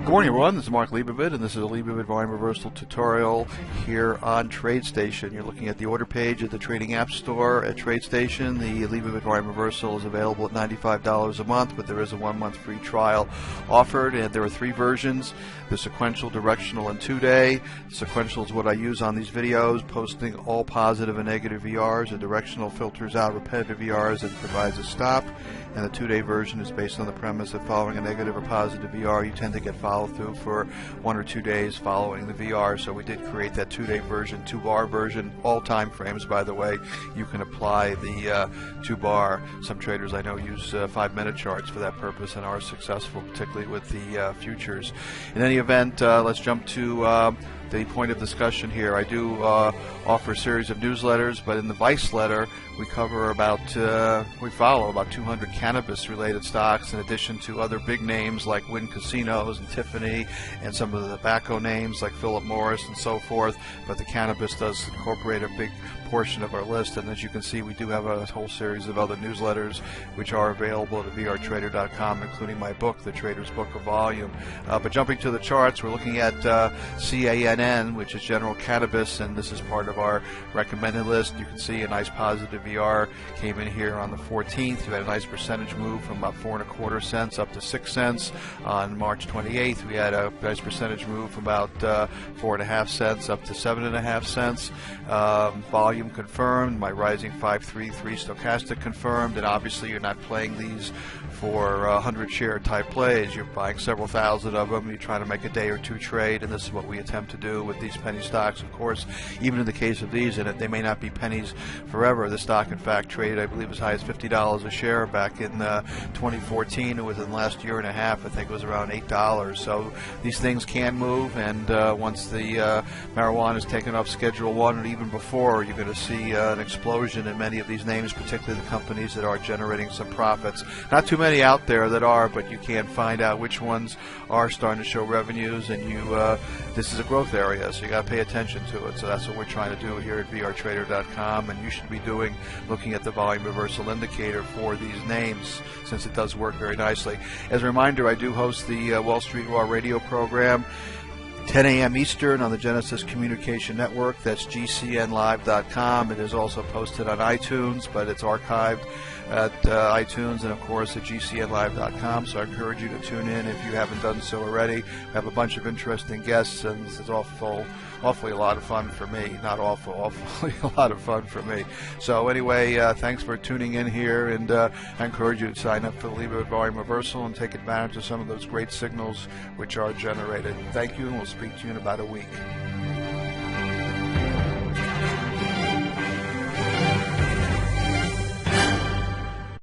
Good morning, everyone. This is Mark Leibovit, and this is a Leibovit volume reversal tutorial here on Tradestation. You're looking at the order page at the trading app store at Tradestation. The Leibovit volume reversal is available at $95 a month, but there is a 1-month free trial offered, and there are 3 versions: the sequential, directional, and 2-day. Sequential is what I use on these videos, posting all positive and negative VRs. The directional filters out repetitive VRs and provides a stop. And the 2-day version is based on the premise that following a negative or positive VR, you tend to get follow through for 1 or 2 days following the VR. So we did create that 2-day version, 2-bar version, all time frames, by the way. You can apply the 2-bar. Some traders I know use 5-minute charts for that purpose and are successful, particularly with the futures. In any event, let's jump to the point of discussion here. I do offer a series of newsletters, but in the Vice letter we cover we follow about 200 cannabis-related stocks, in addition to other big names like Wynn Casinos and Tiffany, and some of the tobacco names like Philip Morris and so forth. But the cannabis does incorporate a big portion of our list, and as you can see, we do have a whole series of other newsletters which are available at vrtrader.com, including my book, The Trader's Book of Volume. But jumping to the charts, we're looking at Cann, which is General Cannabis, and this is part of our recommended list. You can see a nice positive VR came in here on the 14th. We had a nice percentage move from about 4.25 cents up to 6 cents. On March 28th, we had a nice percentage move from about 4.5 cents up to 7.5 cents. Volume confirmed, my rising 533 stochastic confirmed, and obviously you're not playing these for 100 share type plays. You're buying several thousand of them. You're trying to make a day or two trade, and this is what we attempt to do with these penny stocks. Of course, even in the case of these, and they may not be pennies forever. The stock, in fact, traded, I believe, as high as $50 a share back in 2014. Within the last year and a half, I think it was around $8. So these things can move, and once the marijuana is taken off Schedule 1, and even before, you're going to see an explosion in many of these names, particularly the companies that are generating some profits. Not too many out there that are, but you can find out which ones are starting to show revenues, and this is a growth area, so you got to pay attention to it. So that's what we're trying to do here at vrtrader.com, and you should be looking at the volume reversal indicator for these names, since it does work very nicely. As a reminder, I do host the Wall Street Raw radio program, 10 a.m. Eastern on the Genesis Communication Network. That's gcnlive.com. It is also posted on iTunes, but it's archived at iTunes and, of course, at gcnlive.com. So I encourage you to tune in if you haven't done so already. We have a bunch of interesting guests, and this is awfully a lot of fun for me. Not awfully a lot of fun for me. So anyway, thanks for tuning in here, and I encourage you to sign up for the Leibovit volume reversal and take advantage of some of those great signals which are generated. Thank you, and we'll speak to you in about a week.